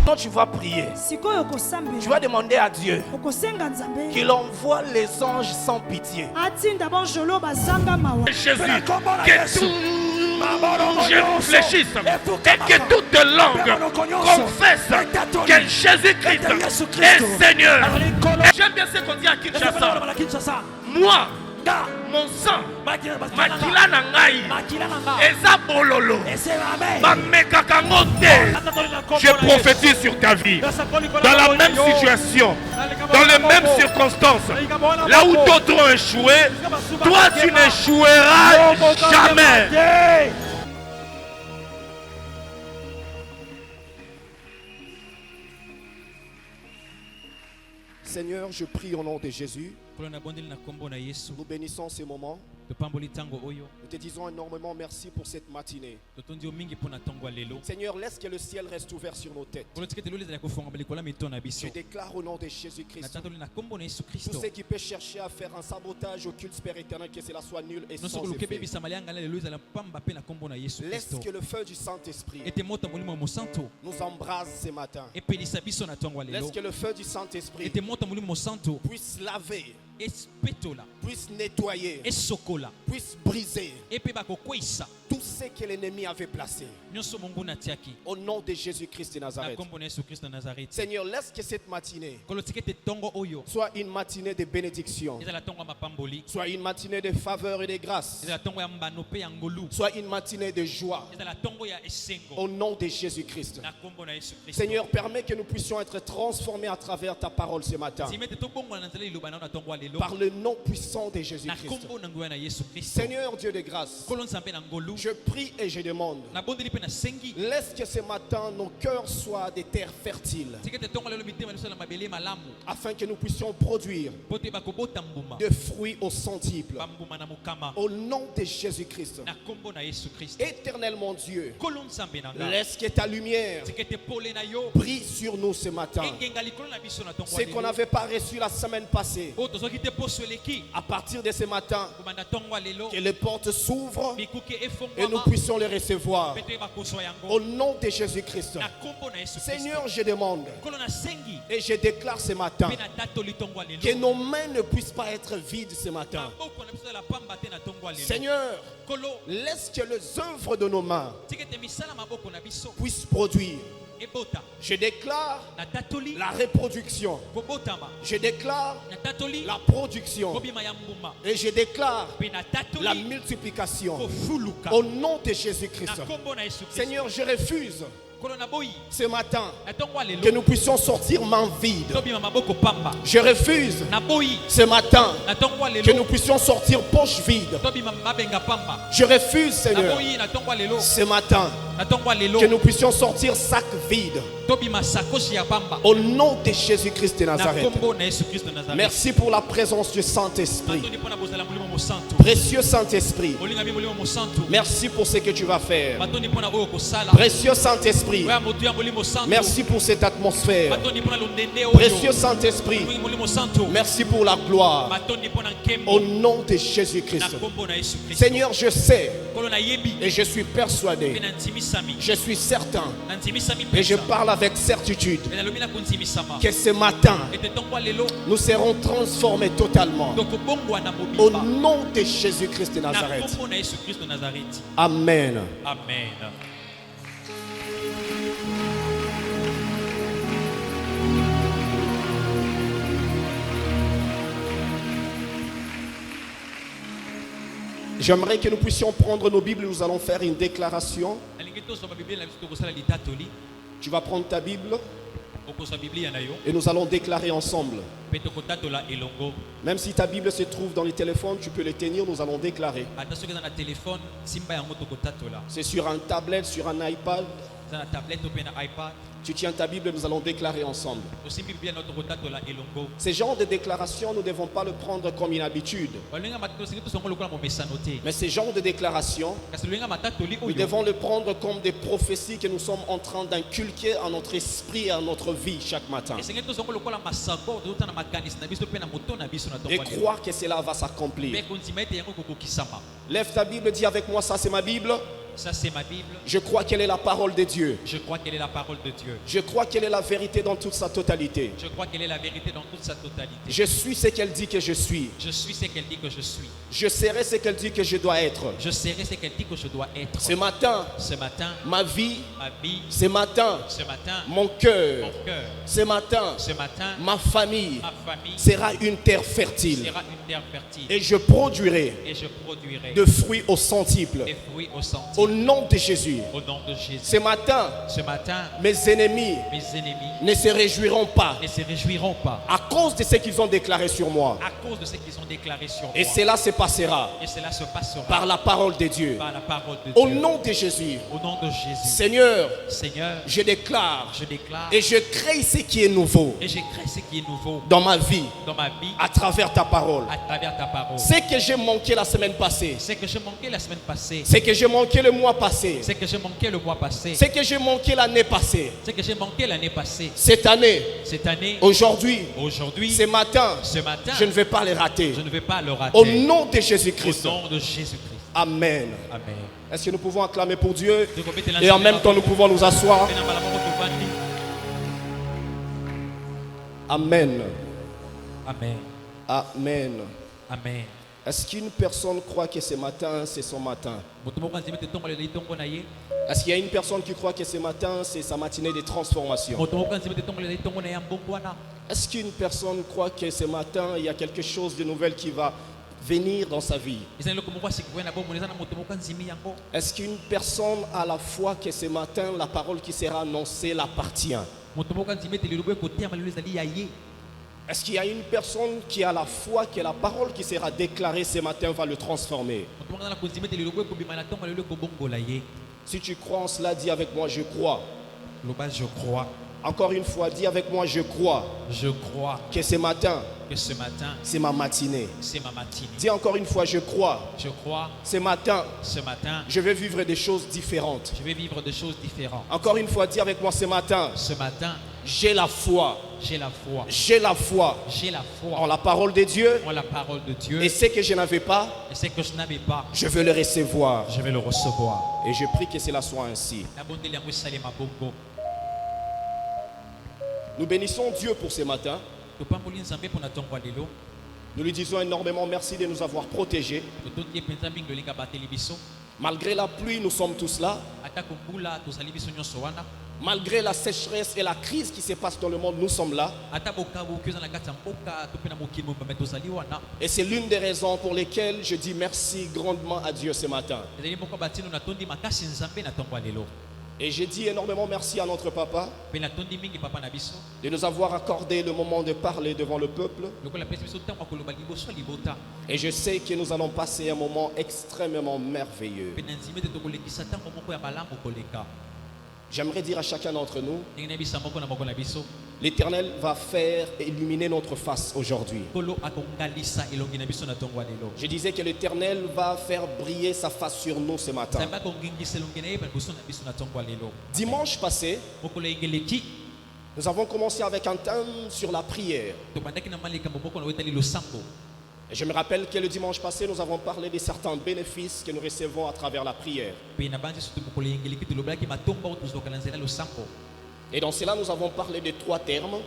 Quand tu vas prier, tu vas demander à Dieu qu'il envoie les anges sans pitié. Jésus, que tout je réfléchisse et que toute langue confesse que Jésus-Christ est Seigneur. J'aime bien ce qu'on dit à Kinshasa. Moi, mon sang, makila na ngai, eza bololo, bamekaka ngote. Je prophétise sur ta vie, dans la même situation, dans les mêmes circonstances, là où d'autres ont échoué, toi tu n'échoueras jamais. Seigneur, je prie au nom de Jésus. Nous bénissons ces moments. Nous te disons énormément merci pour cette matinée. Seigneur, laisse que le ciel reste ouvert sur nos têtes. Je déclare au nom de Jésus-Christ, tout ce qui peut chercher à faire un sabotage au culte Père éternel, que cela soit nul et sans effet. Laisse que le feu du Saint-Esprit nous embrase ce matin. Laisse que le feu du Saint-Esprit puisse laver, puisse nettoyer, puisse briser tout ce que l'ennemi avait placé. Au nom de Jésus-Christ de Nazareth. Seigneur, laisse que cette matinée soit une matinée de bénédiction, soit une matinée de faveur et de grâce, soit une matinée de joie. Au nom de Jésus-Christ. Seigneur, permets que nous puissions être transformés à travers ta parole ce matin. Par le nom puissant de Jésus-Christ. Seigneur Dieu de grâce, je prie et je demande, laisse que ce matin nos cœurs soient des terres fertiles, afin que nous puissions produire de fruits au centuple. Au nom de Jésus-Christ. Éternellement Dieu, laisse que ta lumière brille sur nous ce matin. Ce qu'on n'avait pas reçu la semaine passée, à partir de ce matin, que les portes s'ouvrent et nous puissions les recevoir. Au nom de Jésus-Christ. Seigneur, je demande et je déclare ce matin que nos mains ne puissent pas être vides ce matin. Seigneur, laisse que les œuvres de nos mains puissent produire. Je déclare la reproduction. Je déclare la production. Et je déclare la multiplication. Au nom de Jésus-Christ. Seigneur, je refuse ce matin que nous puissions sortir main vide. Je refuse ce matin que nous puissions sortir poche vide. Je refuse, Seigneur, ce matin que nous puissions sortir sac vide. Au nom de Jésus-Christ de Nazareth. Merci pour la présence du Saint-Esprit. Précieux Saint-Esprit, merci pour ce que tu vas faire. Précieux Saint-Esprit, merci pour cette atmosphère. Précieux Saint-Esprit, merci pour la gloire. Au nom de Jésus-Christ. Seigneur, je sais et je suis persuadé, je suis certain et je parle avec certitude que ce matin nous serons transformés totalement. Au nom de Jésus-Christ de Nazareth. Amen. Amen. J'aimerais que nous puissions prendre nos Bibles. Nous allons faire une déclaration. Tu vas prendre ta Bible et nous allons déclarer ensemble. Même si ta Bible se trouve dans les téléphones, tu peux les tenir, nous allons déclarer. C'est sur un tablette, sur un iPad. Tu tiens ta Bible et nous allons déclarer ensemble. Ces genres de déclarations, nous ne devons pas le prendre comme une habitude. Mais ces genres de déclarations, nous devons le prendre comme des prophéties que nous sommes en train d'inculquer à notre esprit et à notre vie chaque matin. Et croire que cela va s'accomplir. Lève ta Bible, dis avec moi, ça c'est ma Bible. Ça c'est ma Bible. Je crois qu'elle est la parole de Dieu. Je crois qu'elle est la parole de Dieu. Je crois qu'elle est la vérité dans toute sa totalité. Je crois qu'elle est la vérité dans toute sa totalité. Je suis ce qu'elle dit que je suis. Je suis ce qu'elle dit que je suis. Je serai ce qu'elle dit que je dois être. Je serai ce qu'elle dit que je dois être. Ce matin, ma vie, ce matin, mon cœur, ce matin, ma famille sera une terre fertile. Et je produirai de fruits au centuple. Au nom de Jésus. Ce matin, mes ennemis ne se réjouiront pas à cause de ce qu'ils ont déclaré sur moi. Et cela se passera par la parole de Dieu. Au nom de Jésus. Seigneur, je déclare et je crée ce qui est nouveau dans ma vie à travers ta parole. Ce que j'ai manqué la semaine passée, ce que j'ai manqué le mois passé, ce que j'ai manqué l'année passée, cette année, aujourd'hui, ce matin, je ne vais pas les rater. Au nom de Jésus-Christ. Amen. Est-ce que nous pouvons acclamer pour Dieu et en même temps nous pouvons nous asseoir? Amen. Amen. Amen. Amen. Est-ce qu'une personne croit que ce matin, c'est son matin? Est-ce qu'il y a une personne qui croit que ce matin, c'est sa matinée de transformation? Est-ce qu'une personne croit que ce matin, il y a quelque chose de nouvel qui va venir dans sa vie? Est-ce qu'une personne a la foi que ce matin, la parole qui sera annoncée l'appartient? Est-ce qu'il y a une personne qui a la foi que la parole qui sera déclarée ce matin va le transformer? Si tu crois en cela, dis avec moi, je crois. Je crois. Encore une fois, dis avec moi, je crois. Je crois que ce matin, c'est ma matinée. Dis encore une fois, je crois. Je crois. Ce matin, je vais vivre des choses différentes. Encore une fois, dis avec moi, ce matin, j'ai la foi. J'ai la foi en la parole de Dieu. Et ce que je n'avais pas, je veux le recevoir. Et je prie que cela soit ainsi. Nous bénissons Dieu pour ce matin. Nous lui disons énormément merci de nous avoir protégés. Malgré la pluie, nous sommes tous là. Malgré la sécheresse et la crise qui se passe dans le monde, nous sommes là. Et c'est l'une des raisons pour lesquelles je dis merci grandement à Dieu ce matin. Et j'ai dit énormément merci à notre papa de nous avoir accordé le moment de parler devant le peuple. Et je sais que nous allons passer un moment extrêmement merveilleux. J'aimerais dire à chacun d'entre nous, l'Éternel va faire illuminer notre face aujourd'hui. Je disais que l'Éternel va faire briller sa face sur nous ce matin. Dimanche passé, nous avons commencé avec un thème sur la prière. Et je me rappelle que le dimanche passé, nous avons parlé de certains bénéfices que nous recevons à travers la prière. Et dans cela, nous avons parlé de 3 termes.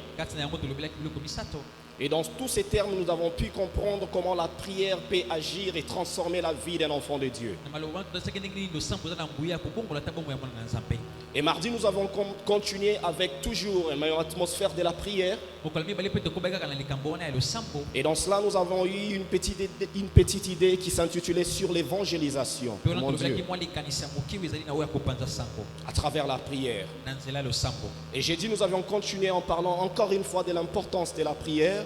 Et dans tous ces termes, nous avons pu comprendre comment la prière peut agir et transformer la vie d'un enfant de Dieu. Et mardi, nous avons continué avec toujours une meilleure atmosphère de la prière. Et dans cela, nous avons eu une petite idée qui s'intitulait sur l'évangélisation. Mon Dieu. À travers la prière. Et j'ai dit, nous avions continué en parlant encore une fois de l'importance de la prière.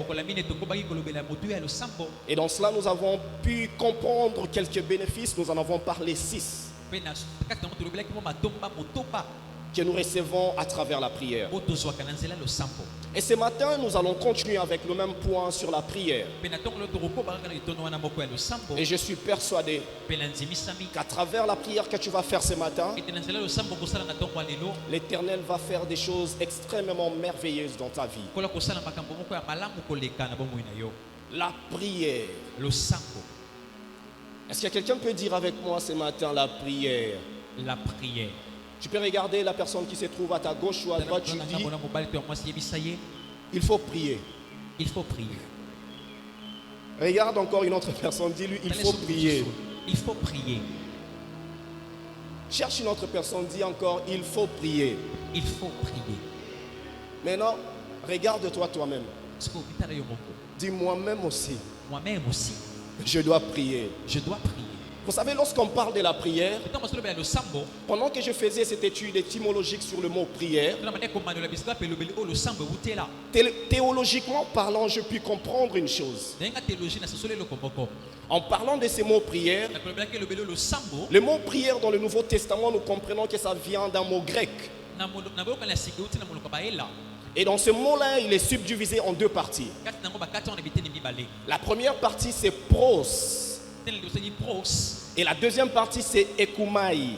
Et dans cela, nous avons pu comprendre quelques bénéfices. Nous en avons parlé 6 que nous recevons à travers la prière. Et ce matin, nous allons continuer avec le même point sur la prière. Et je suis persuadé qu'à travers la prière que tu vas faire ce matin, l'Éternel va faire des choses extrêmement merveilleuses dans ta vie. La prière. Est-ce que quelqu'un peut dire avec moi ce matin la prière? La prière. Tu peux regarder la personne qui se trouve à ta gauche ou à droite, tu dis, il faut prier. Il faut prier. Regarde encore une autre personne, dis-lui, il faut prier. Il faut prier. Cherche une autre personne, dis encore, il faut prier. Il faut prier. Maintenant, regarde-toi toi-même. Dis moi-même aussi. Moi-même aussi. Je dois prier. Je dois prier. Vous savez, lorsqu'on parle de la prière, pendant que je faisais cette étude étymologique sur le mot prière, théologiquement parlant, je puis comprendre une chose. En parlant de ces mots prière, le mot prière dans le Nouveau Testament, nous comprenons que ça vient d'un mot grec. Et dans ce mot-là, il est subdivisé en deux parties. La première partie, c'est pros. Et la deuxième partie, c'est ekumai.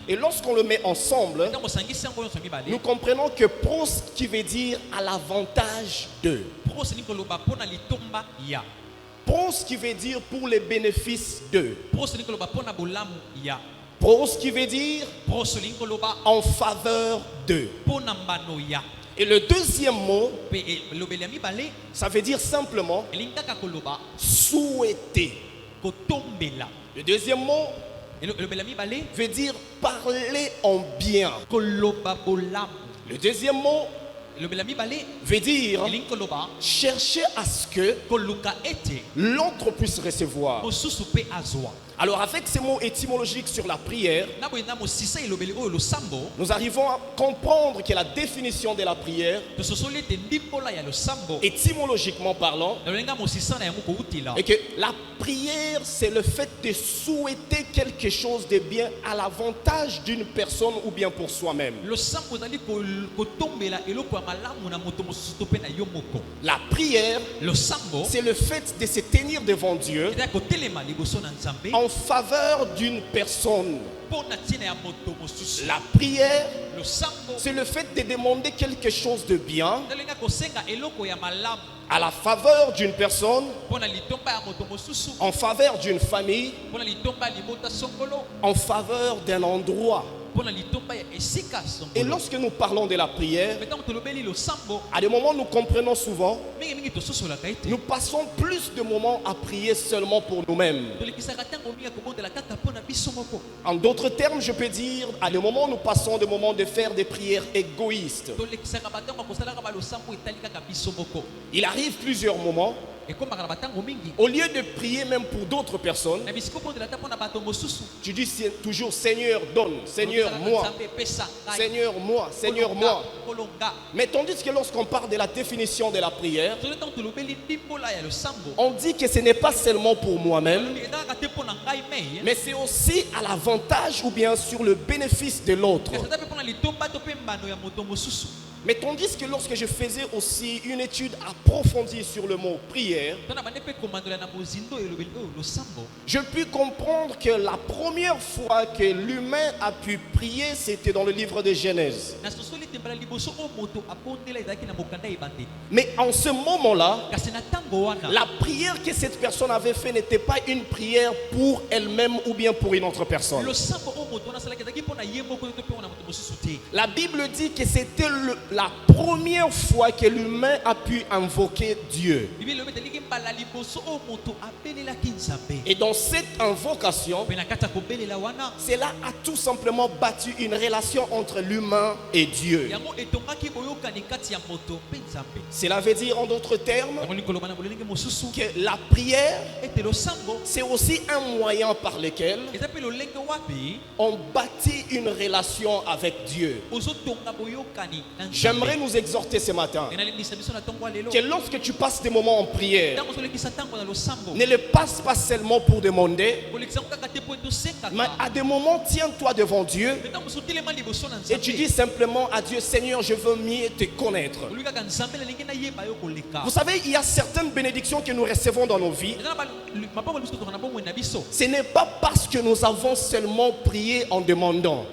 Et lorsqu'on le met ensemble, nous comprenons que pros qui veut dire à l'avantage de. Pros qui veut dire pour les bénéfices de. Pros qui veut dire en faveur de. Et le deuxième mot, ça veut dire simplement souhaiter. Le deuxième mot veut dire parler en bien. Le deuxième mot veut dire chercher à ce que l'autre puisse recevoir. Alors avec ces mots étymologiques sur la prière, nous arrivons à comprendre que la définition de la prière, étymologiquement parlant, et que la prière c'est le fait de souhaiter quelque chose de bien à l'avantage d'une personne ou bien pour soi-même. La prière, c'est le fait de se tenir devant Dieu en faveur d'une personne. La prière, c'est le fait de demander quelque chose de bien à la faveur d'une personne, en faveur d'une famille, en faveur d'un endroit. Et lorsque nous parlons de la prière, à des moments nous comprenons souvent, nous passons plus de moments à prier seulement pour nous-mêmes. En d'autres termes, je peux dire, à des moments nous passons des moments de faire des prières égoïstes. Il arrive plusieurs moments, au lieu de prier même pour d'autres personnes, tu dis toujours Seigneur donne, Seigneur moi, Seigneur moi, Seigneur moi. Mais tandis que lorsqu'on parle de la définition de la prière, on dit que ce n'est pas seulement pour moi-même, mais c'est aussi à l'avantage ou bien sur le bénéfice de l'autre. Mais tandis que lorsque je faisais aussi une étude approfondie sur le mot prière, je puis comprendre que la première fois que l'humain a pu prier, c'était dans le livre de Genèse. Mais en ce moment-là, la prière que cette personne avait faite n'était pas une prière pour elle-même ou bien pour une autre personne. La Bible dit que c'était la première fois que l'humain a pu invoquer Dieu. Et dans cette invocation, cela a tout simplement battu une relation entre l'humain et Dieu. Cela veut dire en d'autres termes que la prière, c'est aussi un moyen par lequel on bâtit une relation avec Dieu. J'aimerais nous exhorter ce matin que lorsque tu passes des moments en prière, ne le passe pas seulement pour demander, mais à des moments, tiens-toi devant Dieu et tu dis simplement à Dieu, Seigneur, je veux mieux te connaître. Vous savez, il y a certaines bénédictions que nous recevons dans nos vies. Ce n'est pas parce que nous avons seulement prié en demandant,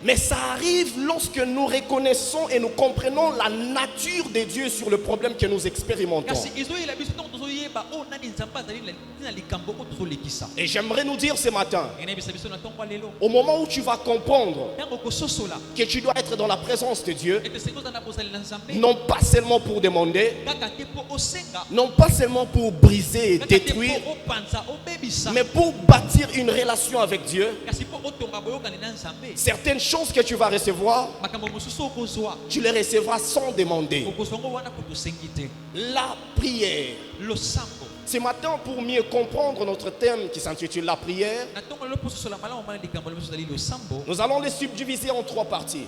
mais ça arrive lorsque nous reconnaissons et nous comprenons la nature de Dieu sur le problème que nous expérimentons. Et j'aimerais nous dire ce matin, au moment où tu vas comprendre que tu dois être dans la présence de Dieu, non pas seulement pour demander, non pas seulement pour briser et détruire, mais pour bâtir une relation avec Dieu, certaines choses que tu vas recevoir, tu les recevras sans demander. La prière. Ce matin, pour mieux comprendre notre thème qui s'intitule la prière, nous allons les subdiviser en 3 parties.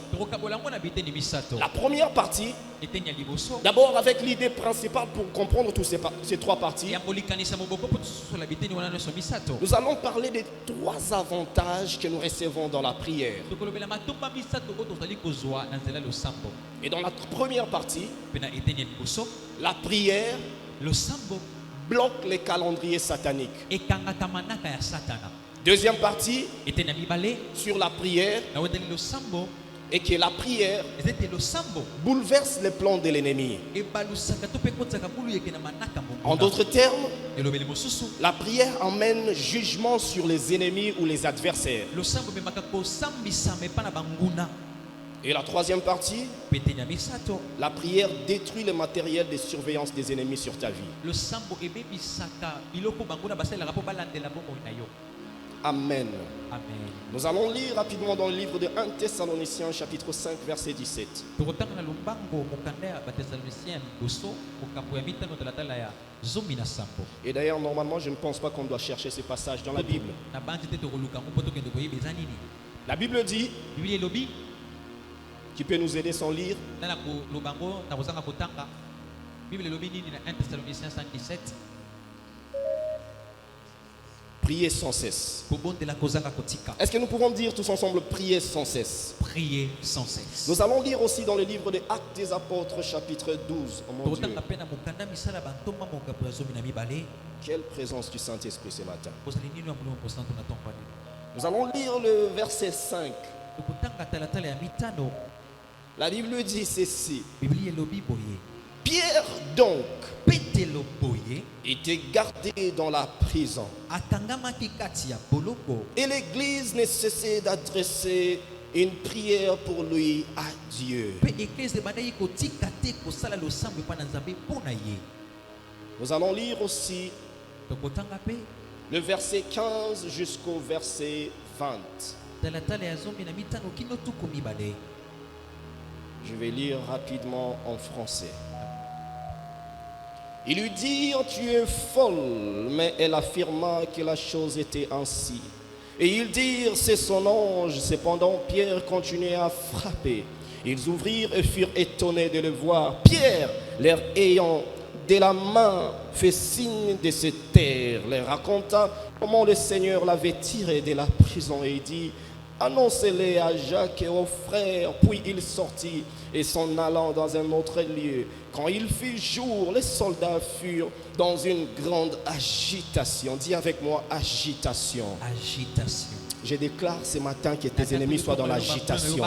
La première partie, d'abord avec l'idée principale pour comprendre tous ces 3 parties, nous allons parler des 3 avantages que nous recevons dans la prière. Et dans la première partie, la prière bloque les calendriers sataniques. Deuxième partie, sur la prière, et que la prière bouleverse les plans de l'ennemi. En d'autres termes, la prière emmène jugement sur les ennemis ou les adversaires. Et la troisième partie, la prière détruit le matériel de surveillance des ennemis sur ta vie. Amen. Nous allons lire rapidement dans le livre de 1 Thessaloniciens chapitre 5 verset 17. Et d'ailleurs normalement je ne pense pas qu'on doit chercher ces passages dans la Bible. La Bible dit, tu peux nous aider sans lire? Priez sans cesse. Est-ce que nous pouvons dire tous ensemble prier sans cesse? Prier sans cesse. Nous allons lire aussi dans le livre des Actes des Apôtres chapitre 12. Oh mon Dieu. Quelle présence du Saint-Esprit ce matin. Nous allons lire le verset 5. La Bible dit ceci. Pierre donc était gardé dans la prison. Et l'église ne cessait d'adresser une prière pour lui à Dieu. Nous allons lire aussi le verset 15 jusqu'au verset 20. Je vais lire rapidement en français. Ils lui dirent, tu es folle, mais elle affirma que la chose était ainsi. Et ils dirent, c'est son ange. Cependant, Pierre continuait à frapper. Ils ouvrirent et furent étonnés de le voir. Pierre, leur ayant de la main fait signe de se taire, leur raconta comment le Seigneur l'avait tiré de la prison et dit, annoncez-les à Jacques et aux frères. Puis il sortit et s'en allant dans un autre lieu. Quand il fut jour, les soldats furent dans une grande agitation. Dis avec moi, agitation. Agitation. Je déclare ce matin que tes ennemis soient dans l'agitation.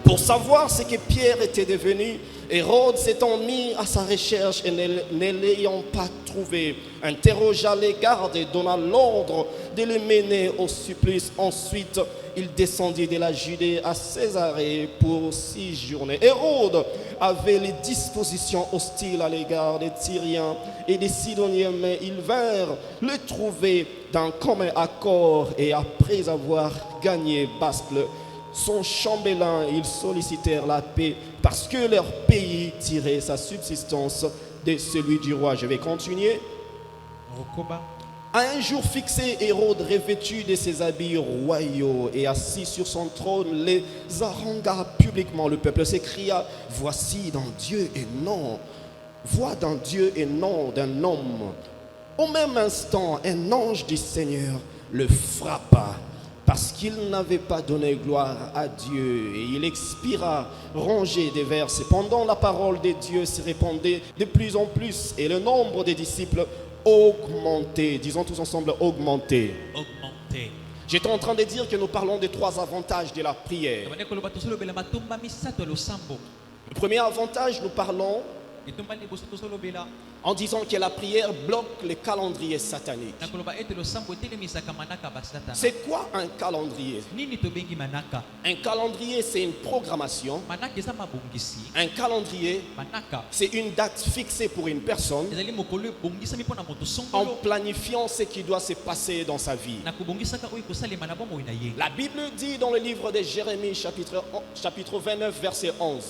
Pour savoir ce que Pierre était devenu, Hérode s'étant mis à sa recherche et ne l'ayant pas trouvé, interrogea les gardes et donna l'ordre de le mener au supplice. Ensuite, il descendit de la Judée à Césarée pour 6 journées. Hérode avait les dispositions hostiles à l'égard des Tyriens et des Sidoniens, mais ils vinrent le trouver d'un commun accord et après avoir gagné Bastle, son chambellan, ils sollicitèrent la paix parce que leur pays tirait sa subsistance de celui du roi. Je vais continuer. À un jour fixé, Hérode, revêtu de ses habits royaux et assis sur son trône, les harangua publiquement. Le peuple s'écria, voici dans Dieu et non, voix d'un Dieu et non d'un homme. Au même instant, un ange du Seigneur le frappa parce qu'il n'avait pas donné gloire à Dieu et il expira rongé des vers. Cependant, la parole de Dieu se répandait de plus en plus et le nombre des disciples augmentait. Disons tous ensemble, augmentait. Augmenté. J'étais en train de dire que nous parlons des 3 avantages de la prière. Le premier avantage, nous parlons en disant que la prière bloque les calendriers sataniques. C'est quoi un calendrier? Un calendrier, c'est une programmation. Un calendrier, c'est une date fixée pour une personne en planifiant ce qui doit se passer dans sa vie. La Bible dit dans le livre de Jérémie, chapitre 29, verset 11.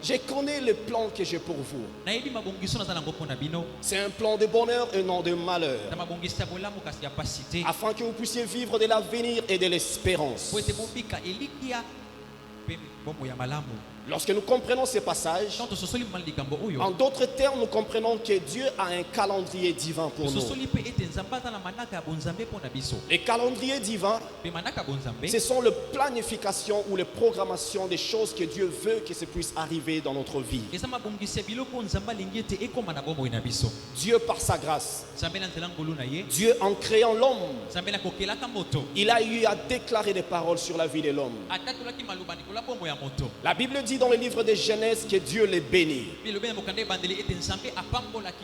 Je connais le plan que j'ai pour vous. C'est un plan de bonheur et non de malheur, afin que vous puissiez vivre de l'avenir et de l'espérance. Lorsque nous comprenons ces passages, en d'autres termes, nous comprenons que Dieu a un calendrier divin pour nous. Les calendriers divins, ce sont les planifications ou les programmations des choses que Dieu veut que ça puisse arriver dans notre vie. Dieu par sa grâce, Dieu en créant l'homme, il a eu à déclarer des paroles sur la vie de l'homme. La Bible dit dans le livre de Genèse que Dieu les bénit.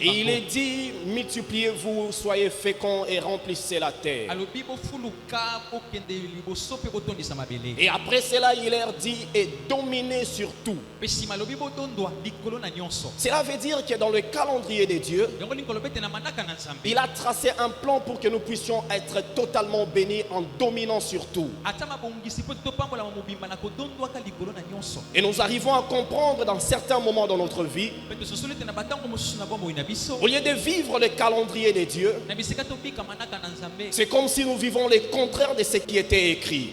Et il est dit, multipliez-vous, soyez féconds et remplissez la terre. Et après cela, il leur dit, et dominez sur tout. Cela veut dire que dans le calendrier de Dieu, il a tracé un plan pour que nous puissions être totalement bénis en dominant sur tout. Et nous arrivons à comprendre dans certains moments dans notre vie, au lieu de vivre le calendrier de Dieu, c'est comme si nous vivons le contraire de ce qui était écrit.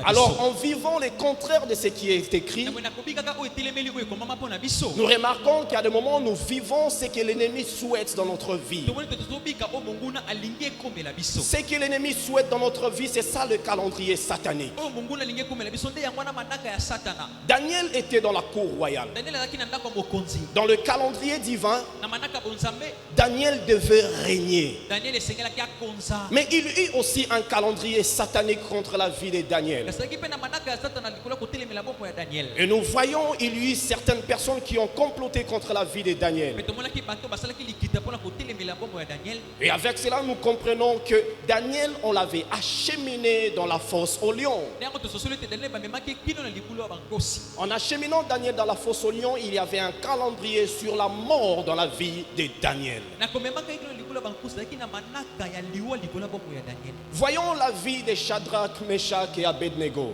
Alors en vivant le contraire de ce qui est écrit, nous remarquons qu'à des moments nous vivons ce que l'ennemi souhaite dans notre vie. Ce que l'ennemi souhaite dans notre vie, c'est ça le calendrier satanique. Daniel était dans la cour royale. Dans le calendrier divin, Daniel devait régner. Mais il eut aussi un calendrier satanique contre la vie de Daniel. Et nous voyons, il y eut certaines personnes qui ont comploté contre la vie de Daniel. Et avec cela, nous comprenons que Daniel, on l'avait acheminé dans la fosse au lion. En acheminant Daniel dans la fosse au lion, il y avait un calendrier sur la mort dans la vie de Daniel. Voyons la vie de Shadrach, Meshach et Abednego.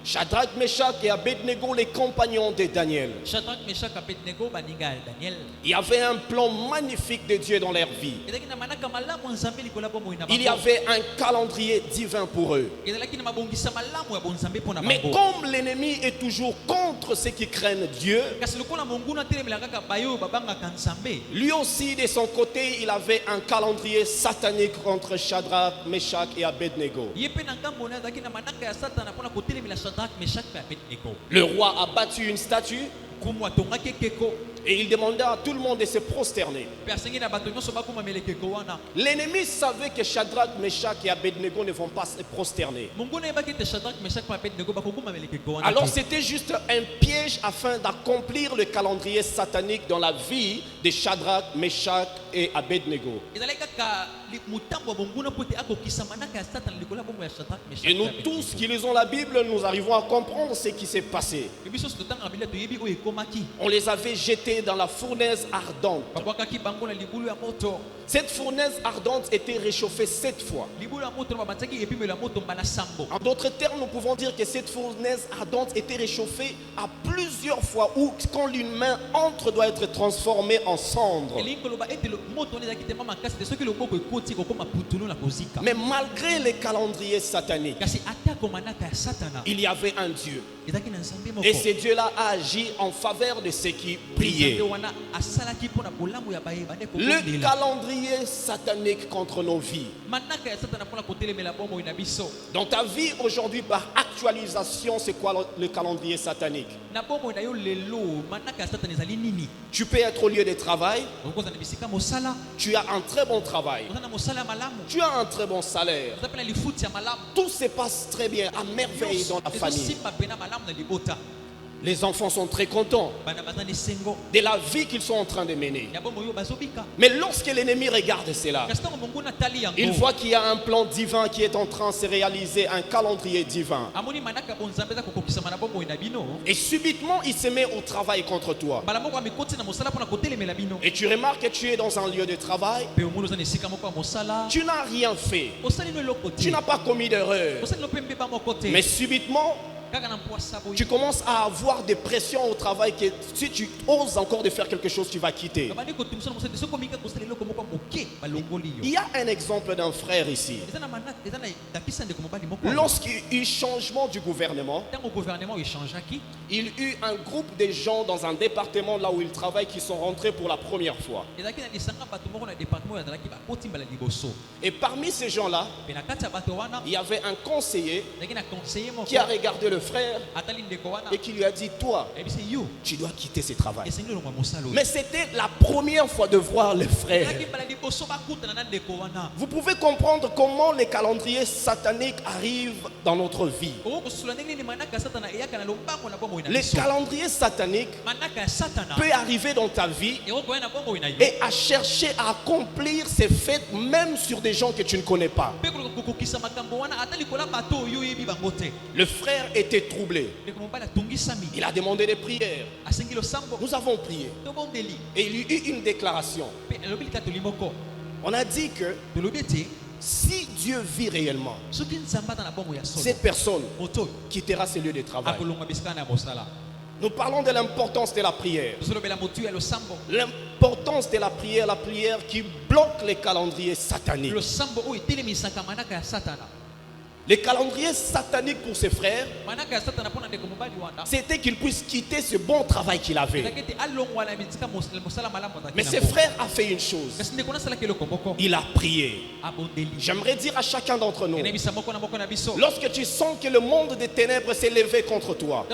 Shadrach, Meshach et Abednego, les compagnons de Daniel. Il y avait un plan magnifique de Dieu dans leur vie. Il y avait un calendrier divin pour eux. Mais comme l'ennemi est toujours contre ceux qui craignent Dieu, lui aussi de son côté, il avait un calendrier satanique contre Shadrach, Meshach et Abednego. Le roi a battu une statue et il demanda à tout le monde de se prosterner. L'ennemi savait que Shadrach, Meshach et Abednego ne vont pas se prosterner. Alors c'était juste un piège afin d'accomplir le calendrier satanique dans la vie de Shadrach, Meshach et Abednego. Et nous tous qui lisons la Bible, nous arrivons à comprendre ce qui s'est passé. On les avait jetés dans la fournaise ardente. Cette fournaise ardente était réchauffée 7 fois. En d'autres termes, nous pouvons dire que cette fournaise ardente était réchauffée à plusieurs fois, où quand l'humain entre doit être transformé en cendre. Mais malgré les calendriers sataniques, il y avait un Dieu. Et ce Dieu-là a agi en faveur de ceux qui priaient. prier. Le calendrier satanique contre nos vies. Dans ta vie aujourd'hui, par actualisation, c'est quoi le calendrier satanique? Tu peux être au lieu de travail. Tu as un très bon travail. Tu as un très bon salaire. Tout se passe très bien, à merveille dans la famille. Les enfants sont très contents de la vie qu'ils sont en train de mener. Mais lorsque l'ennemi regarde cela, il voit qu'il y a un plan divin qui est en train de se réaliser, un calendrier divin. Et subitement, il se met au travail contre toi. Et tu remarques que tu es dans un lieu de travail. Tu n'as rien fait. Tu n'as pas commis d'erreur. Mais subitement, tu commences à avoir des pressions au travail que si tu oses encore de faire quelque chose, tu vas quitter. Il y a un exemple d'un frère ici. Lorsqu'il y a eu changement du gouvernement, il y a eu un groupe de gens dans un département là où il travaille qui sont rentrés pour la première fois. Et parmi ces gens-là, il y avait un conseiller qui a regardé le frère et qui lui a dit: toi, tu dois quitter ce travail. Mais c'était la première fois de voir le frère. Vous pouvez comprendre comment les calendriers sataniques arrivent dans notre vie. Les calendriers sataniques peuvent arriver dans ta vie et à chercher à accomplir ces fêtes même sur des gens que tu ne connais pas. Le frère était troublé. Il a demandé des prières. Nous avons prié. Et il y a eu une déclaration. On a dit que si Dieu vit réellement, cette personne quittera ses lieux de travail. Nous parlons de l'importance de la prière. L'importance de la prière qui bloque les calendriers sataniques. Les calendriers sataniques pour ses frères, c'était qu'il puisse quitter ce bon travail qu'il avait. Mais ses frères a fait une chose. Il a prié. J'aimerais dire à chacun d'entre nous, lorsque tu sens que le monde des ténèbres s'est levé contre toi,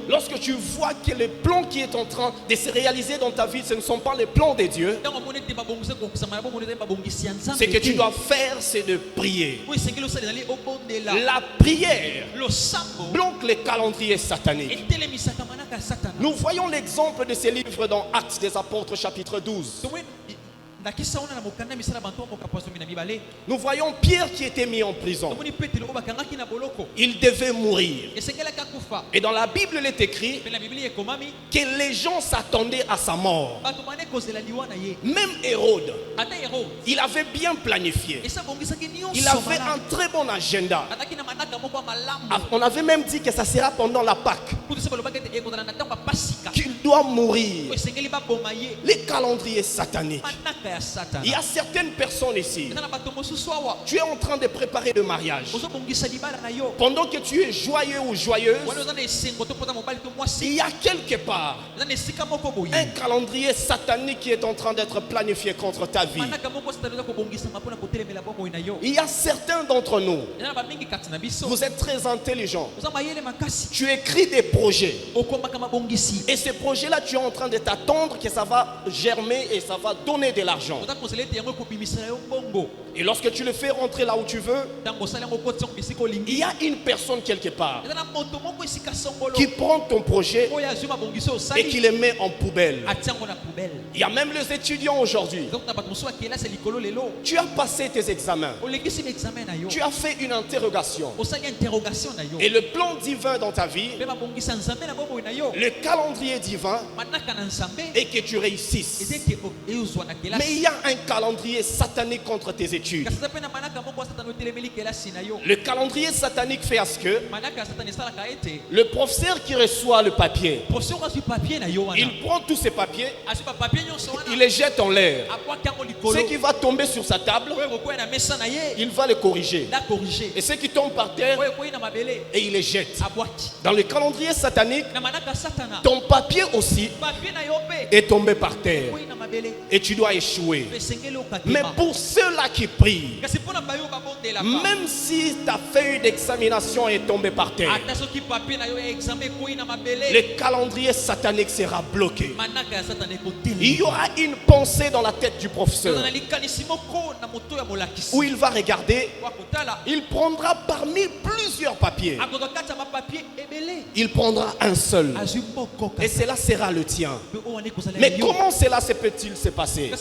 lorsque tu vois que le plan qui est en train de se réaliser dans ta vie, ce ne sont pas les plans de Dieu, ce que tu dois faire, c'est de prier. La prière bloque les calendriers sataniques. Nous voyons l'exemple de ces livres dans Actes des Apôtres chapitre 12. Nous voyons Pierre qui était mis en prison. Il devait mourir. Et dans la Bible, il est écrit que les gens s'attendaient à sa mort. Même Hérode, il avait bien planifié. Il avait un très bon agenda. On avait même dit que ça sera pendant la Pâque qu'il doit mourir. Les calendriers sataniques. Il y a certaines personnes ici. Tu es en train de préparer le mariage. Pendant que tu es joyeux ou joyeuse, il y a quelque part un calendrier satanique qui est en train d'être planifié contre ta vie. Il y a certains d'entre nous, vous êtes très intelligents. Tu écris des projets. Et ces projets-là, tu es en train de t'attendre que ça va germer et ça va donner de l'argent. Et lorsque tu le fais rentrer là où tu veux, il y a une personne quelque part qui prend ton projet et qui le met en poubelle. Il y a même les étudiants aujourd'hui. Tu as passé tes examens. Tu as fait une interrogation. Et le plan divin dans ta vie, le calendrier divin, est que tu réussisses. Mais il y a un calendrier satanique contre tes études. Le calendrier satanique fait à ce que le professeur qui reçoit le papier, il prend tous ces papiers, il les jette en l'air. Ce qui va tomber sur sa table, il va le corriger. Et ce qui tombe par terre, et il les jette. Dans le calendrier satanique, Ton papier aussi est tombé par terre. Et tu dois échouer. Mais pour ceux-là qui prient, même si ta feuille d'examination est tombée par terre, le calendrier satanique sera bloqué. Il y aura une pensée dans la tête du professeur où il va regarder, il prendra parmi plusieurs papiers, il prendra un seul et cela sera le tien. Mais comment cela se peut-il se passer?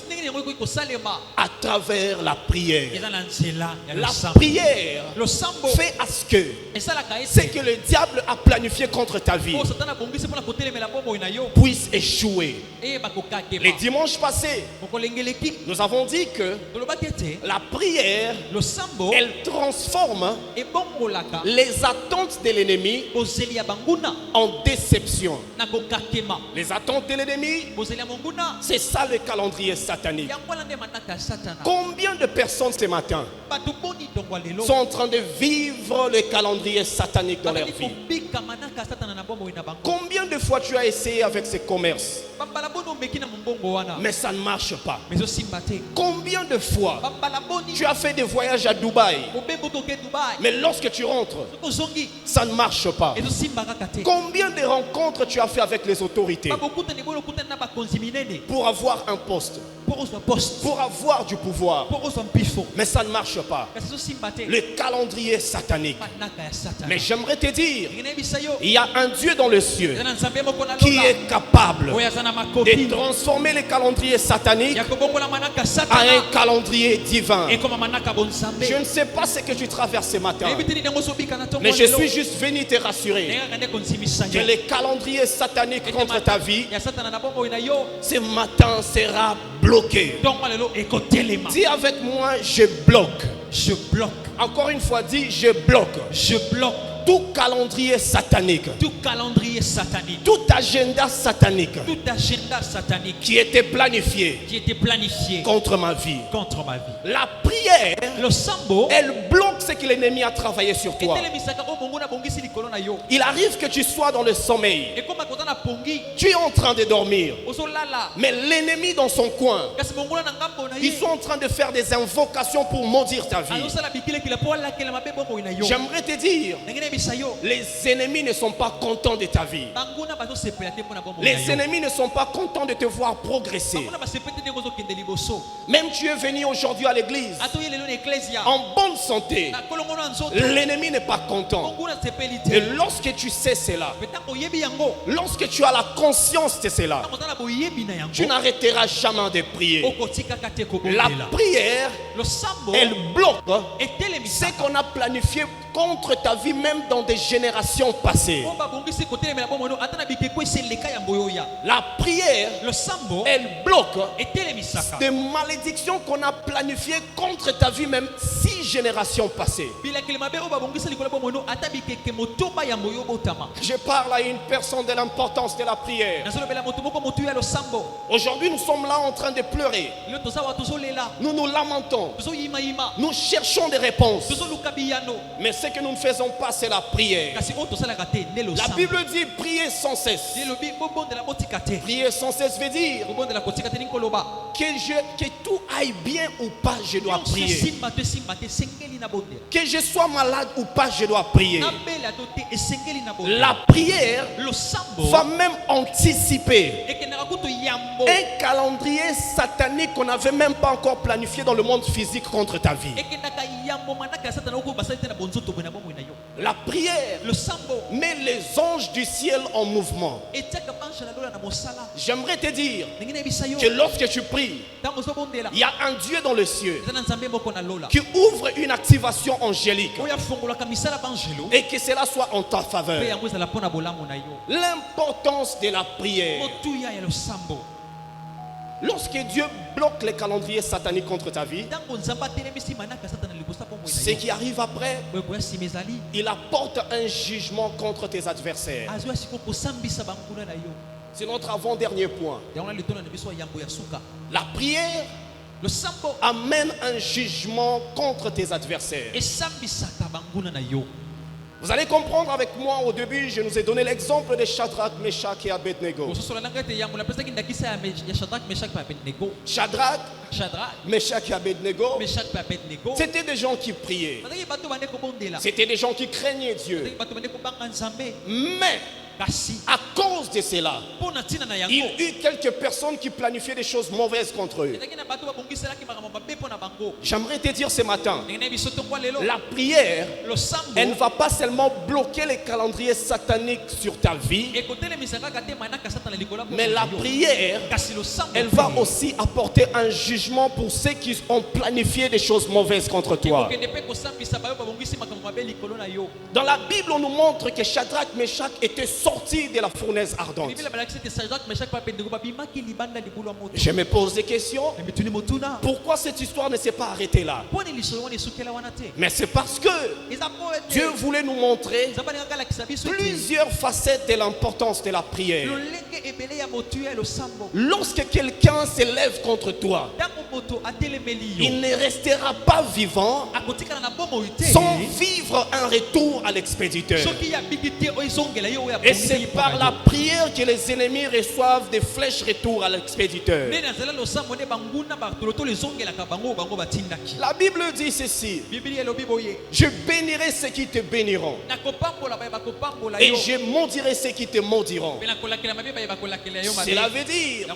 À travers la prière. La prière fait à ce que c'est que le diable a planifié contre ta vie puisse échouer. Les dimanches passés, nous avons dit que la prière, elle transforme les attentes de l'ennemi en déception. Les attentes de l'ennemi, c'est ça le calendrier satanique. Combien de personnes ce matin sont en train de vivre le calendrier satanique dans leur vie? Combien de fois tu as essayé avec ces commerces, mais ça ne marche pas? Combien de fois tu as fait des voyages à Dubaï, mais lorsque tu rentres, ça ne marche pas? Combien de rencontres tu as fait avec les autorités pour avoir un poste, pour avoir du pouvoir, mais ça ne marche pas? Le calendrier satanique. Mais j'aimerais te dire, il y a un Dieu dans le ciel qui est capable de transformer le calendrier satanique à un calendrier divin. Je ne sais pas ce que tu traverses ce matin, mais je suis juste venu te rassurer que le calendrier satanique contre ta vie ce matin sera bloqué. Dis avec moi, je bloque. Je bloque. Encore une fois, dis je bloque. Je bloque. Tout calendrier satanique, tout calendrier satanique, tout agenda satanique, qui était planifié contre ma vie, La prière, elle bloque ce que l'ennemi a travaillé sur toi. Il arrive que tu sois dans le sommeil, tu es en train de dormir, mais l'ennemi dans son coin, ils sont en train de faire des invocations pour maudire ta vie. J'aimerais te dire, les ennemis ne sont pas contents de ta vie. Les ennemis ne sont pas contents de te voir progresser. Même tu es venu aujourd'hui à l'église en bonne santé, l'ennemi n'est pas content. Et lorsque tu sais cela, lorsque tu as la conscience de cela, tu n'arrêteras jamais de prier. La prière, elle bloque ce qu'on a planifié contre ta vie, même dans des générations passées. La prière, elle bloque des malédictions qu'on a planifiées contre ta vie, même 6 générations passées. Je parle à une personne de l'importance de la prière. Aujourd'hui, nous sommes là en train de pleurer. Nous nous lamentons. Nous cherchons des réponses. Mais ce que nous ne faisons pas, c'est la prière. La Bible dit prier sans cesse. Prier sans cesse veut dire que tout aille bien ou pas, je dois prier. Que je sois malade ou pas, je dois prier. La prière va même anticiper un calendrier satanique qu'on n'avait même pas encore planifié dans le monde physique contre ta vie. La prière met les anges du ciel en mouvement. J'aimerais te dire que lorsque tu pries, il y a un Dieu dans le ciel qui ouvre une activation angélique et que cela soit en ta faveur. L'importance de la prière. Lorsque Dieu bloque les calendriers sataniques contre ta vie, ce qui arrive après, il apporte un jugement contre tes adversaires. C'est notre avant-dernier point. La prière amène un jugement contre tes adversaires. Vous allez comprendre avec moi, au début, je nous ai donné l'exemple de Shadrach, Meshach et Abednego. Shadrach, Meshach et Abednego, c'était des gens qui priaient. C'était des gens qui craignaient Dieu. Mais à cause de cela, il y a eu quelques personnes qui planifiaient des choses mauvaises contre eux. J'aimerais te dire ce matin, la prière, elle ne va pas seulement bloquer les calendriers sataniques sur ta vie, mais la prière, elle va aussi apporter un jugement pour ceux qui ont planifié des choses mauvaises contre toi. Dans la Bible, on nous montre que Shadrach, Meshach étaient sortis de la fournaise ardente. Je me pose des questions. Pourquoi cette histoire ne s'est pas arrêtée là? Mais c'est parce que Dieu voulait nous montrer plusieurs facettes de l'importance de la prière. Lorsque quelqu'un s'élève contre toi, il ne restera pas vivant sans vivre un retour à l'expéditeur. Et c'est par la prière que les ennemis reçoivent des flèches retour à l'expéditeur. La Bible dit ceci: je bénirai ceux qui te béniront et je maudirai ceux qui te maudiront. Cela veut dire,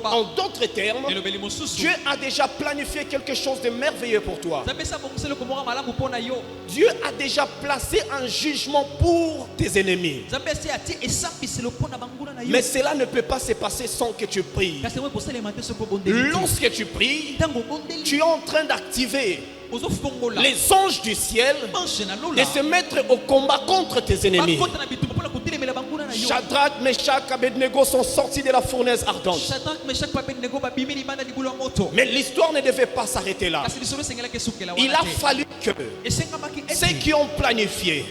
en d'autres termes, Dieu a déjà planifié quelque chose de merveilleux pour toi. Dieu a déjà placé un jugement pour tes ennemis. Mais cela ne peut pas se passer sans que tu pries. Lorsque tu pries, tu es en train d'activer les anges du ciel et se mettre au combat contre tes ennemis. Shadrach, Meshach, Abednego sont sortis de la fournaise ardente. Mais l'histoire ne devait pas s'arrêter là. Il a fallu que ceux qui ont planifié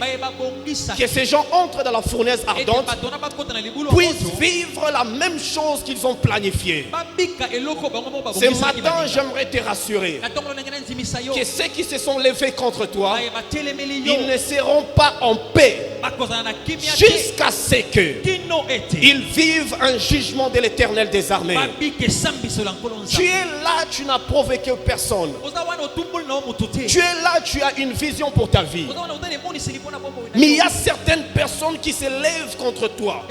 que ces gens entrent dans la fournaise ardente puissent vivre la même chose qu'ils ont planifié. Ce matin, j'aimerais te rassurer que ceux qui se sont levés contre toi, ils ne seront pas en paix jusqu'à ce qu'ils vivent un jugement de l'Éternel des armées. Tu es là, tu n'as provoqué personne. Tu es là, tu as une vision pour ta vie. Mais il y a certaines personnes qui se lèvent contre toi.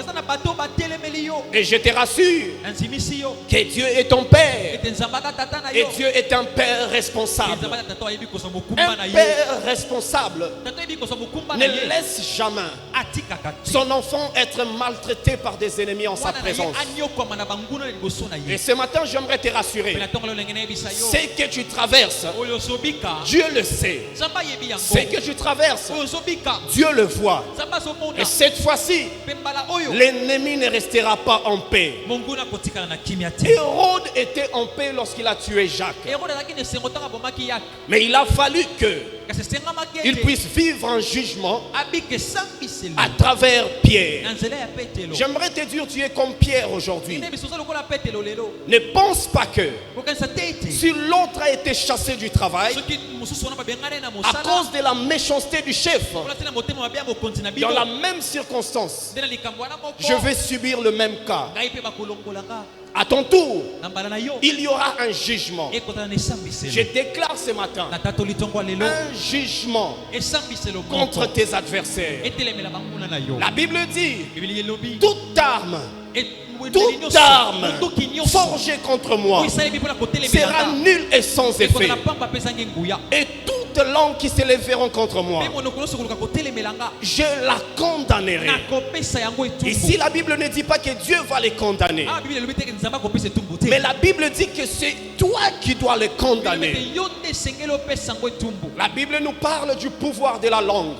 Et je te rassure que Dieu est ton Père. Et Dieu est un Père responsable. Un Père responsable ne laisse jamais son enfant être maltraité par des ennemis en sa présence. Et ce matin, j'aimerais te rassurer. Ce que tu traverses, Dieu le sait. Ce que tu traverses, Dieu le voit. Et cette fois-ci, l'ennemi ne restera pas en paix. Hérode était en paix lorsqu'il a tué Jacques. Mais il a fallu qu'il puisse vivre un jugement à travers Pierre. J'aimerais te dire, tu es comme Pierre aujourd'hui. Ne pense pas que si l'autre a été chassé du travail à cause de la méchanceté du chef, dans la même circonstance, je vais subir le même cas. À ton tour, il y aura un jugement. Je déclare ce matin un jugement contre tes adversaires. La Bible dit, toute arme forgée contre moi sera nulle et sans effet. Et toutes langues qui s'élèveront contre moi, je la condamnerai. Ici, la Bible ne dit pas que Dieu va les condamner, mais la Bible dit que c'est toi qui dois les condamner. La Bible nous parle du pouvoir de la langue.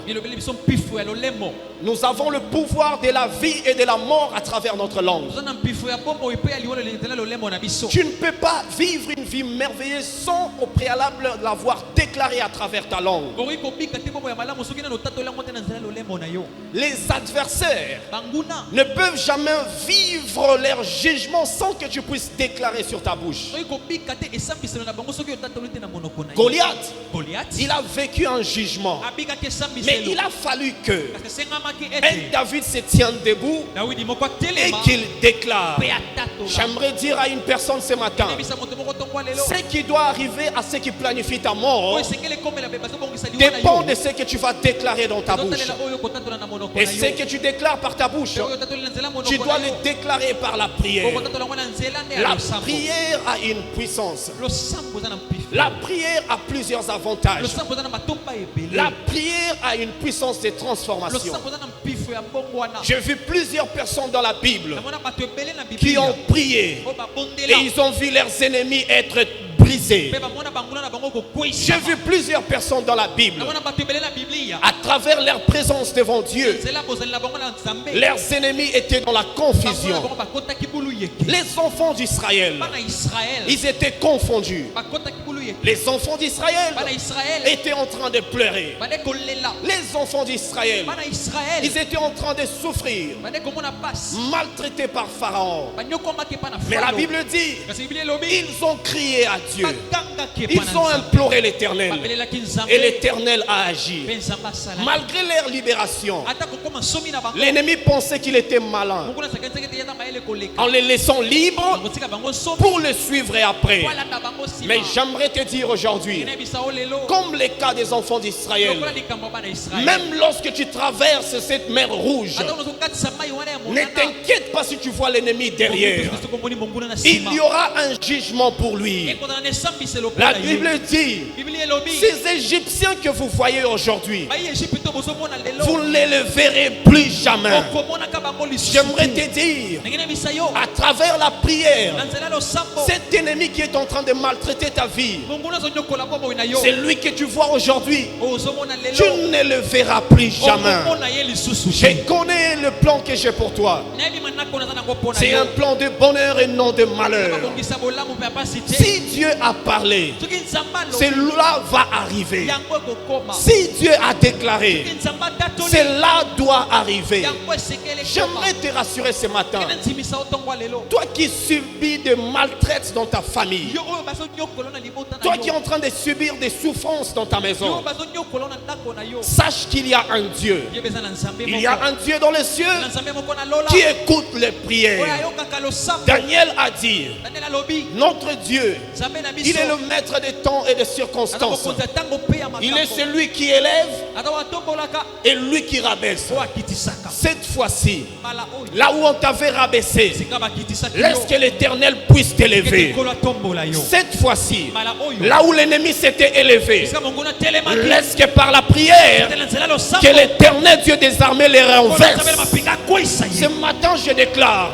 Nous avons le pouvoir de la vie et de la mort à travers notre langue. Tu ne peux pas vivre une vie merveilleuse sans au préalable l'avoir déclaré à travers ta langue. Les adversaires ne peuvent jamais vivre leur jugement sans que tu puisses déclarer sur ta bouche. Goliath, il a vécu un jugement, mais il a fallu que David se tienne debout et qu'il déclare. J'aimerais dire à une personne ce matin, ce qui doit arriver à ceux qui planifient ta mort dépend de ce que tu vas déclarer dans ta bouche. Et ce que tu déclares par ta bouche, tu dois le déclarer par la prière. La prière a une puissance. La prière a plusieurs avantages. La prière a une puissance de transformation. J'ai vu plusieurs personnes dans la Bible qui ont prié et ils ont vu leurs ennemis être brisés. J'ai vu plusieurs personnes dans la Bible, à travers leur présence devant Dieu, leurs ennemis étaient dans la confusion. Les enfants d'Israël, ils étaient confondus. Les enfants d'Israël étaient en train de pleurer. Les enfants d'Israël, ils étaient en train de souffrir, maltraités par Pharaon. Mais la Bible dit, ils ont crié à Dieu. Ils ont imploré l'Éternel. Et l'Éternel a agi. Malgré leur libération, l'ennemi pensait qu'il était malin, en les laissant libres pour le suivre et après. Mais j'aimerais te dire aujourd'hui, comme les cas des enfants d'Israël, même lorsque tu traverses cette mer rouge, ne t'inquiète pas si tu vois l'ennemi derrière. Il y aura un jugement pour lui. La Bible dit, ces Égyptiens que vous voyez aujourd'hui, vous ne les verrez plus jamais. J'aimerais te dire, à travers la prière, cet ennemi qui est en train de maltraiter ta vie, c'est lui que tu vois aujourd'hui, tu ne le verras plus jamais. Je connais le plan que j'ai pour toi. C'est un plan de bonheur et non de malheur. Si Dieu a parlé, cela va arriver. Si Dieu a déclaré, cela doit arriver. J'aimerais te rassurer ce matin, toi qui subis des maltraites dans ta famille, toi qui es en train de subir des souffrances dans ta maison, sache qu'il y a un Dieu. Il y a un Dieu dans les cieux qui écoute les prières. Daniel a dit, notre Dieu, il est le maître des temps et des circonstances. Il est celui qui élève et lui qui rabaisse. Cette fois-ci, là où on t'avait rabaissé, laisse que l'Éternel puisse t'élever. Cette fois-ci, là où l'ennemi s'était élevé, laisse que par la prière, que l'Éternel Dieu des armées les renverse. Ce matin, je déclare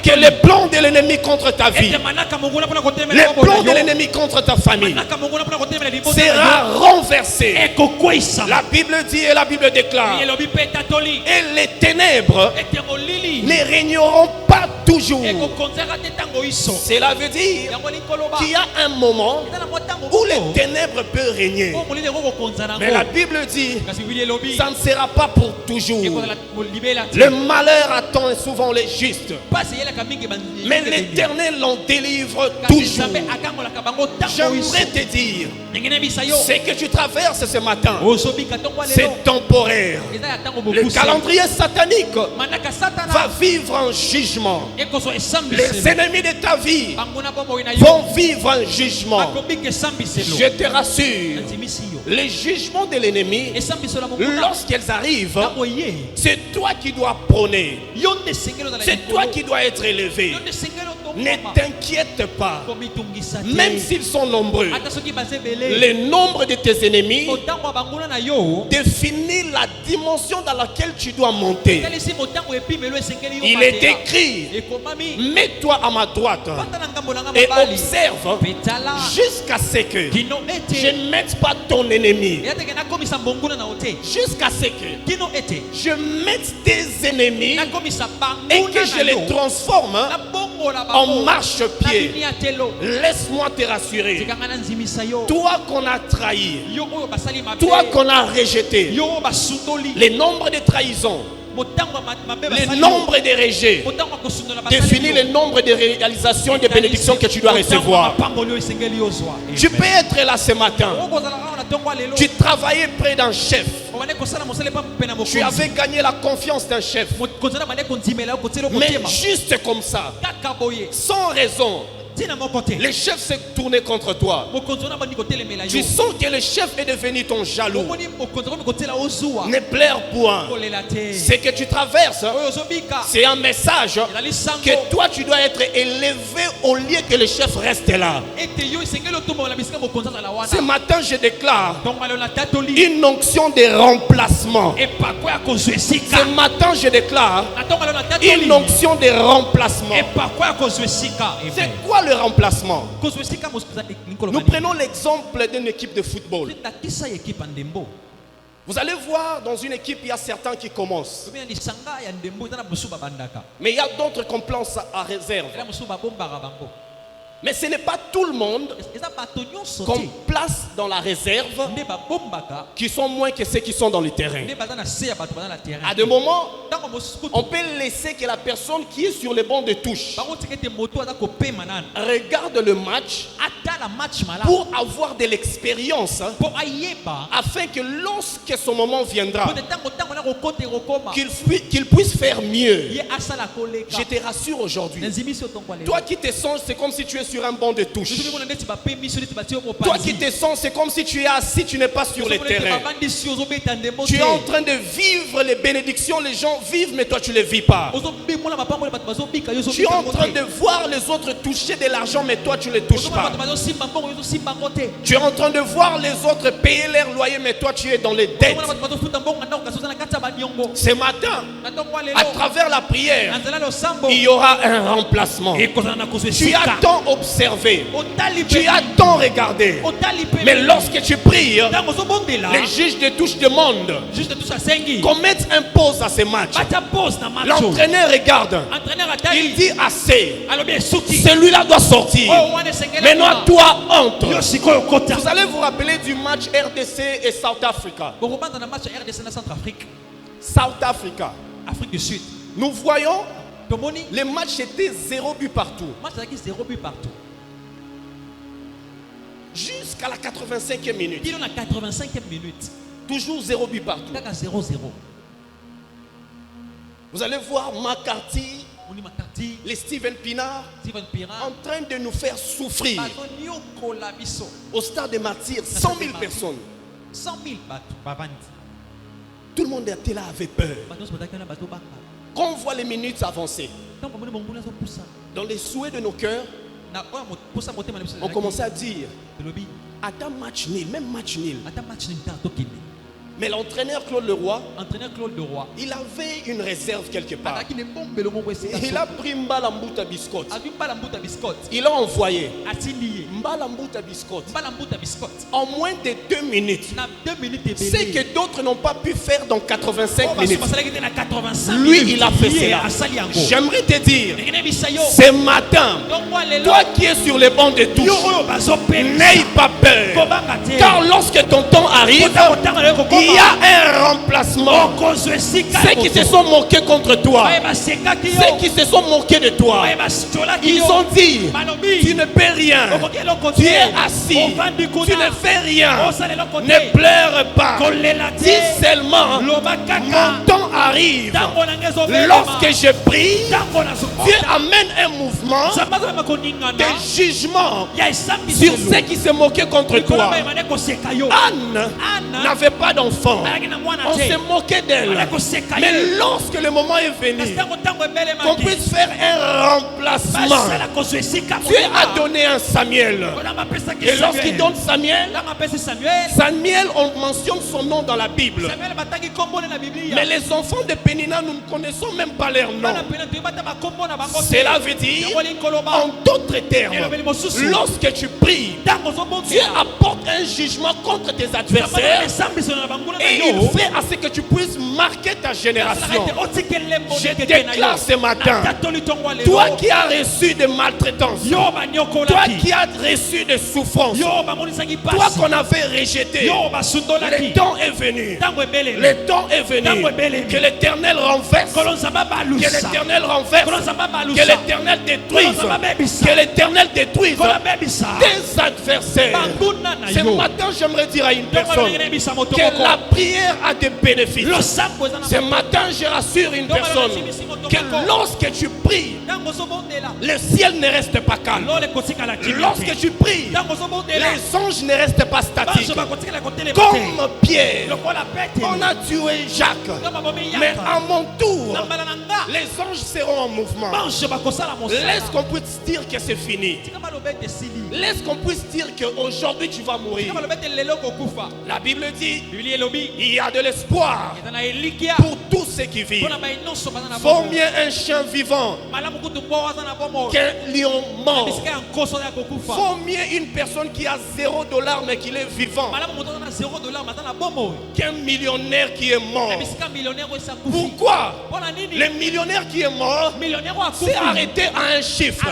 que les plans de l'ennemi contre ta vie, les plans de l'ennemi contre ta famille sera renversé. La Bible dit et la Bible déclare, et les ténèbres ne régneront pas toujours. Cela veut dire qu'il y a un moment où les ténèbres peuvent régner. Mais la Bible dit, ça ne sera pas pour toujours. Le malheur attend souvent les justes, mais l'Éternel l'en délivre toujours. J'aimerais te dire, ce que tu traverses ce matin, c'est temporaire. Le calendrier satanique va vivre un jugement. Les ennemis de ta vie vont vivre un jugement. Je te rassure, les jugements de l'ennemi, lorsqu'ils arrivent, c'est toi qui dois prôner. C'est toi qui dois être élevé. Ne t'inquiète pas. Même s'ils sont nombreux, le nombre de tes ennemis définit la dimension dans laquelle tu dois monter. Il est écrit, mets-toi à ma droite et observe jusqu'à ce que je ne mette pas ton ennemi. Jusqu'à ce que je mette tes ennemis et que je les transforme en marche-pied. Laisse-moi te rassurer. Toi qu'on a trahi, toi qu'on a rejeté, le nombre de trahisons, le nombre de rejets définit le nombre de réalisations et de bénédictions que tu dois recevoir. Tu peux être là ce matin. Tu travaillais près d'un chef. Tu avais gagné la confiance d'un chef. Mais juste comme ça, sans raison, le chef s'est tourné contre toi. Tu sens que le chef est devenu ton jaloux. Ne pleure point. Ce que tu traverses, c'est un message que toi tu dois être élevé au lieu que le chef reste là. Ce matin je déclare une onction de remplacement. Ce matin je déclare une onction de remplacement. C'est quoi le remplacement? Nous prenons l'exemple d'une équipe de football. Vous allez voir, dans une équipe, il y a certains qui commencent. Mais il y a d'autres qu'on place à réserve. Mais ce n'est pas tout le monde qu'on place dans la réserve qui sont moins que ceux qui sont dans le terrain. À des moments, on peut laisser que la personne qui est sur le banc de touche regarde le match pour avoir de l'expérience, afin que lorsque son moment viendra, qu'il puisse faire mieux. Je te rassure aujourd'hui, toi qui te sens, c'est comme si tu es sur un banc de touche. Toi qui te sens, c'est comme si tu es assis, tu n'es pas sur le terrain. Tu es en train de vivre les bénédictions, les gens vivent, mais toi tu ne les vis pas. Tu es en train de voir les autres toucher de l'argent, mais toi tu ne les touches pas. Tu es en train de voir les autres payer leur loyer, mais toi tu es dans les dettes. Ce matin, à travers la prière, il y aura un remplacement. Tu as tant observé, tu as tant regardé, mais lorsque tu pries, les juges de touche demandent qu'on mette un pause à ce match. L'entraîneur regarde, il dit assez, celui-là doit sortir, maintenant toi entre. Vous allez vous rappeler du match RDC et South Africa. South Africa, Afrique du Sud. nous voyons le match était 0 but partout. Jusqu'à la 85e minute. Toujours 0 but partout. Vous allez voir McCarthy, les Steven Pinard en train de nous faire souffrir. Au stade de Martyrs, 100 000 personnes. 100 000 Tout le monde était là avec peur. Quand on voit les minutes avancer, dans les souhaits de nos cœurs, on commençait à dire, attends match nul, même match nul. Mais l'entraîneur Claude Leroy, il avait une réserve quelque part. Il a pris Mbalambuta Biscotte. Il l'a envoyé. Mbalambuta Biscotte. En moins de 2 minutes. C'est que d'autres n'ont pas pu faire dans 85 minutes. Lui, il a fait cela. J'aimerais te dire, ce matin, toi qui es sur les bancs de touche, n'aie pas peur. Car lorsque ton temps arrive, il y a un remplacement. Ceux qui se sont moqués contre toi, ceux qui se sont moqués de toi, ils ont dit, tu ne peux rien, tu es assis, tu ne fais rien, ne pleure pas, dis seulement, mon temps arrive. Lorsque je prie, Dieu amène un mouvement de jugement sur ceux qui se moquaient contre toi. Anne n'avait pas d'enfant. enfant, on se moquait d'elle. Mais lorsque le moment est venu, qu'on puisse faire un remplacement, Dieu a donné un Samuel. Et lorsqu'il donne Samuel, Samuel, on mentionne son nom dans la Bible. Mais les enfants de Pénina, nous ne connaissons même pas leur nom. Cela veut dire, en d'autres termes, lorsque tu pries, Dieu apporte un jugement contre tes adversaires et il fait à ce que tu puisses marquer ta génération. Je déclare ce matin, toi qui as reçu des maltraitances, toi qui as reçu des souffrances, toi qu'on avait rejeté, le temps est venu. Le temps est venu. Que l'Éternel renverse. Que l'Éternel renverse. Que l'Éternel détruise. Que l'Éternel détruise tes adversaires. Ce matin, j'aimerais dire à une personne que la prière a des bénéfices. Ce matin, je rassure une personne que lorsque tu pries, le ciel ne reste pas calme. Lorsque tu pries, les anges ne restent pas statiques. Comme Pierre, on a tué Jacques. Mais à mon tour, les anges seront en mouvement. Laisse qu'on puisse dire que c'est fini. Laisse qu'on puisse dire qu'aujourd'hui tu vas mourir. La Bible dit, il y a de l'espoir pour tous ceux qui vivent. Vaut mieux un chien vivant qu'un lion mort. Vaut mieux une personne qui a $0 mais qui est vivant qu'un millionnaire qui est mort. Pourquoi? Le millionnaire qui est mort s'est arrêté à un chiffre.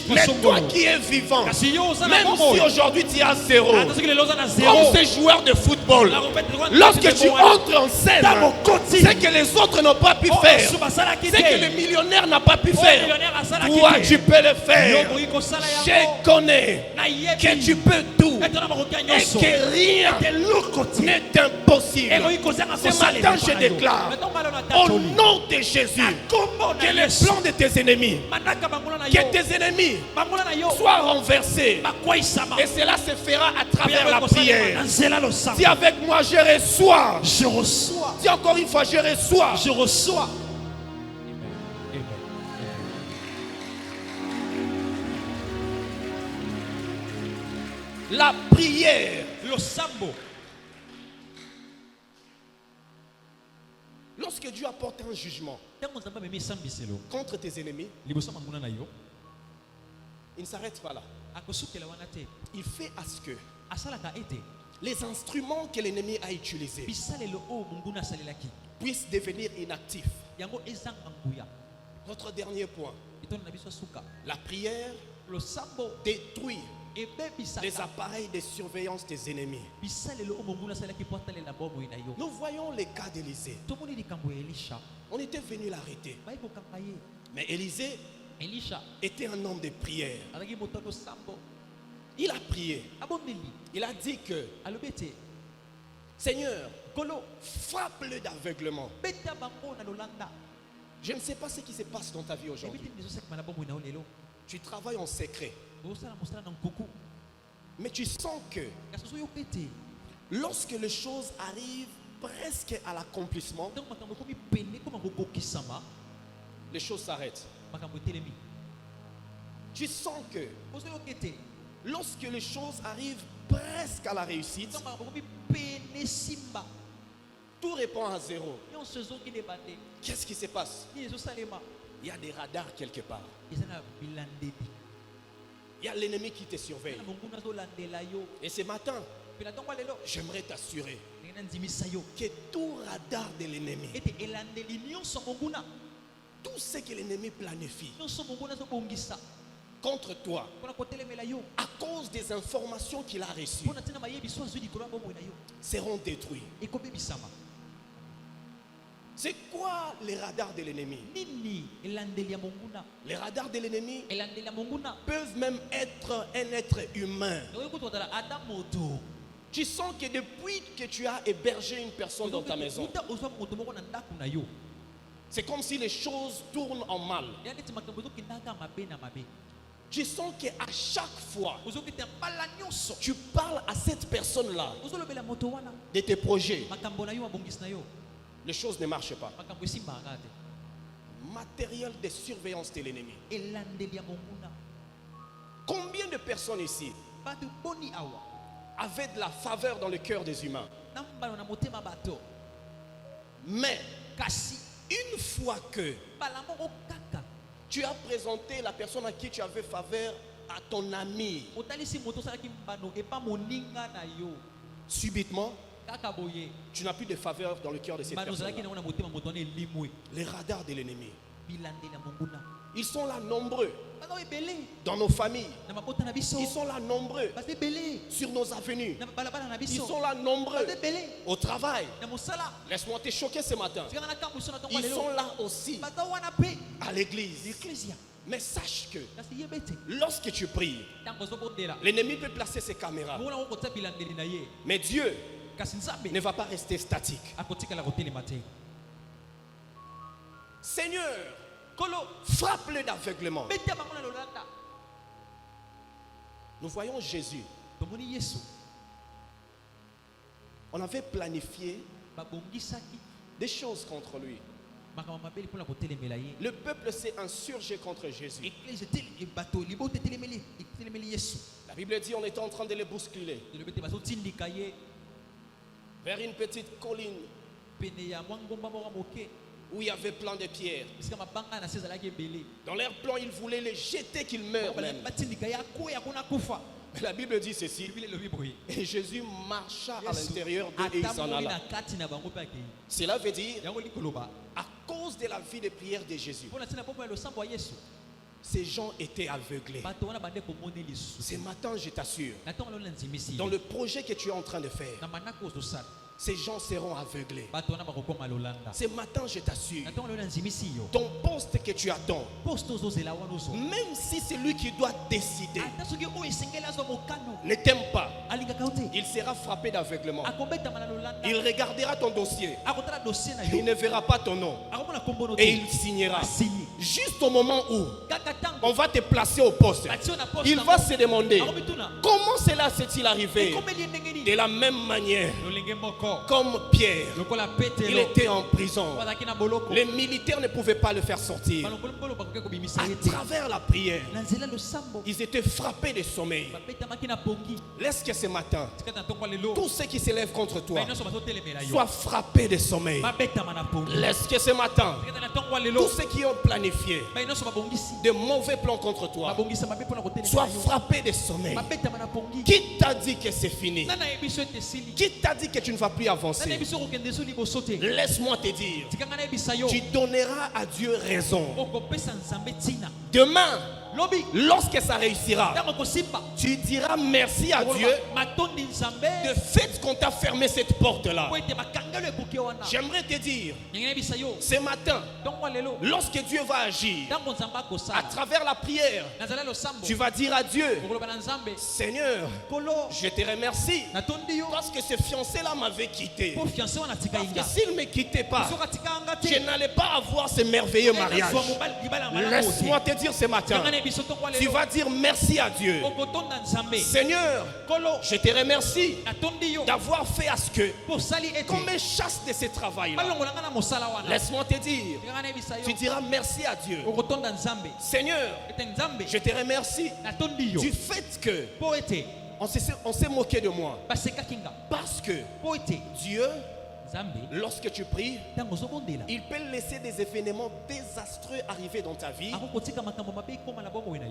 Mais toi qui es vivant, même si aujourd'hui tu as 0, comme ces joueurs de football, lorsque tu entres en scène, c'est que les autres n'ont pas pu faire, c'est que le millionnaire n'a pas pu faire, toi tu peux le faire. Je connais que tu peux tout et que rien n'est impossible. Ce matin je déclare au nom de Jésus que les plans de tes ennemis, soient renversés. Et cela se fera à travers la prière. Dis avec moi, je reçois. Dis encore une fois, je reçois. La prière, le sambo. Lorsque Dieu apporte un jugement contre tes ennemis, il ne s'arrête pas là. Il fait à ce que les instruments que l'ennemi a utilisés puissent devenir inactifs. Notre dernier point, la prière détruit les appareils de surveillance des ennemis. Nous voyons les cas d'Élisée. On était venu l'arrêter. Mais Élisée était un homme de prière. Il a prié. Il a dit que Seigneur, frappe-le d'aveuglement. Je ne sais pas ce qui se passe dans ta vie aujourd'hui. Tu travailles en secret. Mais tu sens que lorsque les choses arrivent presque à l'accomplissement, les choses s'arrêtent. Tu sens que lorsque les choses arrivent presque à la réussite, tout répond à 0. Qu'est-ce qui se passe? Il y a des radars quelque part. Il y a l'ennemi qui te surveille. Et ce matin, j'aimerais t'assurer que tout radar de l'ennemi, tout ce que l'ennemi planifie contre toi, à cause des informations qu'il a reçues, seront détruits. C'est quoi les radars de l'ennemi? Les radars de l'ennemi peuvent même être un être humain. Tu sens que depuis que tu as hébergé une personne dans ta maison, c'est comme si les choses tournent en mal. Je sens qu'à chaque fois, tu parles à cette personne-là de tes projets, les choses ne marchent pas. Matériel de surveillance de l'ennemi. Combien de personnes ici avaient de la faveur dans le cœur des humains? Mais une fois que tu as présenté la personne à qui tu avais faveur à ton ami, subitement, tu n'as plus de faveur dans le cœur de cette personne. Les radars de l'ennemi, ils sont là nombreux dans nos familles. Ils sont là nombreux sur nos avenues. Ils sont là nombreux au travail. Laisse-moi te choquer ce matin. Ils sont là aussi à l'église. Mais sache que lorsque tu pries, l'ennemi peut placer ses caméras. Mais Dieu ne va pas rester statique. Seigneur, frappe-le d'aveuglement. Nous voyons Jésus. On avait planifié des choses contre lui. Le peuple s'est insurgé contre Jésus. La Bible dit on était en train de les bousculer vers une petite colline où il y avait plein de pierres. Dans leur plan, ils voulaient les jeter qu'ils meurent même. La Bible dit ceci. Et Jésus marcha à l'intérieur d'eux et il s'en alla. Cela veut dire, à cause de la vie de prière de Jésus, ces gens étaient aveuglés. Ce matin, je t'assure, dans le projet que tu es en train de faire, ces gens seront aveuglés. Ce matin, je t'assure, ton poste que tu attends, même si c'est lui qui doit décider, ne t'aime pas, il sera frappé d'aveuglement. Il regardera ton dossier, il ne verra pas ton nom et il signera. Juste au moment où on va te placer au poste, il va se demander comment cela s'est-il arrivé. De la même manière, comme Pierre, il était en prison. Les militaires ne pouvaient pas le faire sortir. À travers la prière, ils étaient frappés de sommeil. Laisse que ce matin, tous ceux qui s'élèvent contre toi soient frappés de sommeil. Laisse que ce matin, tous ceux qui ont planifié de mauvais plans contre toi soient frappés de sommeil. Qui t'a dit que c'est fini? Qui t'a dit que tu ne vas plus avancer? Laisse-moi te dire, tu donneras à Dieu raison. Demain, lorsque ça réussira, tu diras merci à Dieu de fait qu'on t'a fermé cette porte-là. J'aimerais te dire, ce matin, lorsque Dieu va agir, à travers la prière, tu vas dire à Dieu, Seigneur, je te remercie parce que ce fiancé-là m'avait quitté. Parce que s'il ne me quittait pas, je n'allais pas avoir ce merveilleux mariage. Laisse-moi te dire ce matin, tu vas dire merci à Dieu. Seigneur, je te remercie d'avoir fait à ce que qu'on me chasse de ce travail-là. Laisse-moi te dire, tu diras merci à Dieu. Seigneur, je te remercie du fait que on s'est moqué de moi. Parce que Dieu, lorsque tu pries, il peut laisser des événements désastreux arriver dans ta vie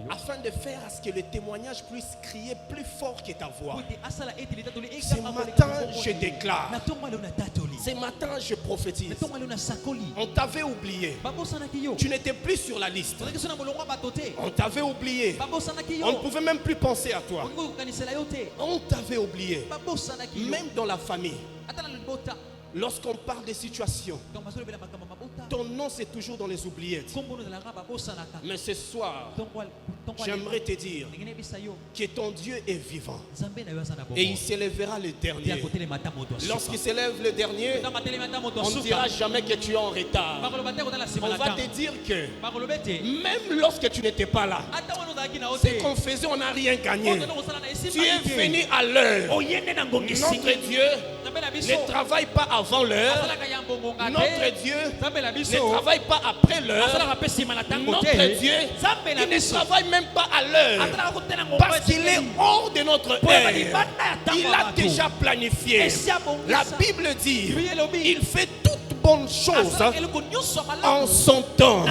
afin de faire à ce que le témoignage puisse crier plus fort que ta voix. Ce matin, je déclare. Ce matin, je prophétise. On t'avait oublié. Tu n'étais plus sur la liste. On t'avait oublié. On ne pouvait même plus penser à toi. On t'avait oublié. Même dans la famille. Lorsqu'on parle des situations, ton nom c'est toujours dans les oubliettes. Mais ce soir, j'aimerais te dire que ton Dieu est vivant. Et il s'élèvera le dernier. Lorsqu'il s'élève le dernier, on ne dira jamais que tu es en retard. On va te dire que même lorsque tu n'étais pas là, ce qu'on faisait, on n'a rien gagné. Tu es venu à l'heure. Notre Dieu ne travaille pas avant l'heure. Notre Dieu ne travaille pas après l'heure. Notre Dieu, il ne travaille même pas à l'heure. Parce qu'il est hors de notre heure. Il a déjà planifié. La Bible dit, il fait toutes bonnes choses en son temps.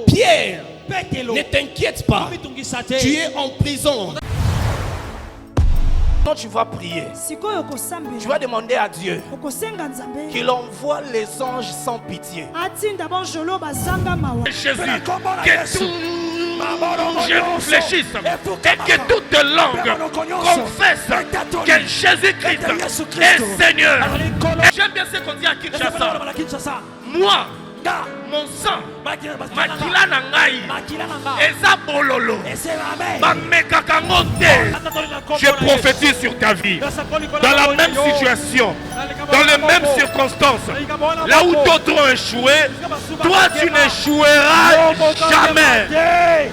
Pierre, ne t'inquiète pas. Tu es en prison. Quand tu vas prier, tu vas demander à Dieu qu'il envoie les anges sans pitié. Jésus, que tout je réfléchisse et que toute langue confesse que Jésus-Christ est Seigneur. J'aime bien ce qu'on dit à Kinshasa. Moi, mon sang, makila na ngai, eza bololo, bamekaka ngote. Je prophétise sur ta vie, dans la même situation, dans les mêmes circonstances, là où d'autres ont échoué, toi tu n'échoueras jamais.